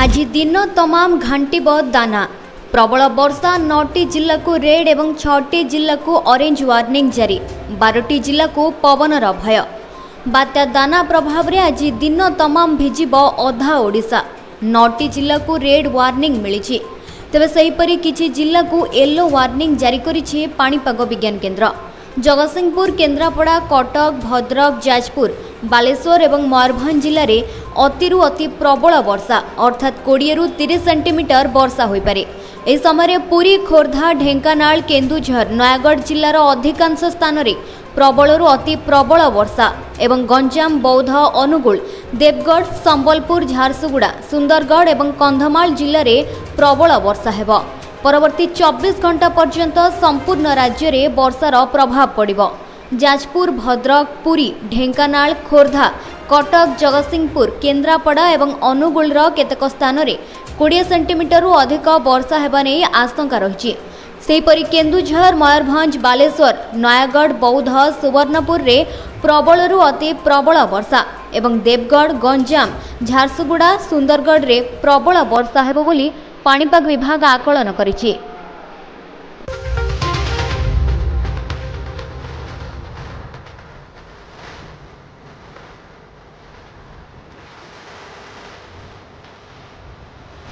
आज दिन तमाम घांटिब दाना प्रबल वर्षा 9टी जिला को रेड और 6टी जिला को ऑरेंज वार्निंग जारी 12टी जिला को पवनर भय बात्या दाना प्रभाव रे आज दिन तमाम भिजिब अधा ओडिशा 9टी जिला को रेड वार्निंग मिली तेज सेहीपरि किछि जिला को येलो वार्निंग जारी करिछि पाणीपाग विज्ञान केन्द्र। जगतसिंहपुर, केन्द्रापड़ा, कटक, भद्रक, जाजपुर, बालेश्वर और मयूरभंज जिले में अतिरु अति प्रबल वर्षा अर्थात 20 ରୁ 30 सेंटीमीटर वर्षा हो पारे। इस समय पुरी, खोर्धा, ढेंकानाल, केन्दुझर, नयागढ़ जिलार अधिकांश स्थान में प्रबलु अति प्रबल वर्षा एवं गंजाम, बौद्ध, अनुगुल, देवगढ़, संबलपुर, झारसुगुड़ा, सुंदरगढ़ और कंधमाल जिले में प्रबल वर्षा हेबो। परवर्ती 24 घंटा पर्यंत संपूर्ण राज्य में वर्षार प्रभाव पड़िबो। जाजपुर, भद्रक, पुरी, ढेंकानाल, खोर्धा, कटक, जगतसिंहपुर, केन्द्रापड़ा और अनुगुलर केतेक स्थान में 20 सेंटीमीटर अधिक वर्षा हेबा नै आशंका रही। सेहीपरि केन्दुझर, मयूरभंज, बालेश्वर, नयागढ़, बौद्ध, सुवर्णपुर में प्रबलु अति प्रबल वर्षा एवं देवगढ़, गंजाम, झारसुगुड़ा, सुंदरगढ़ में प्रबल वर्षा हेबो बोली पाणीपाग विभाग आकलन करिछि।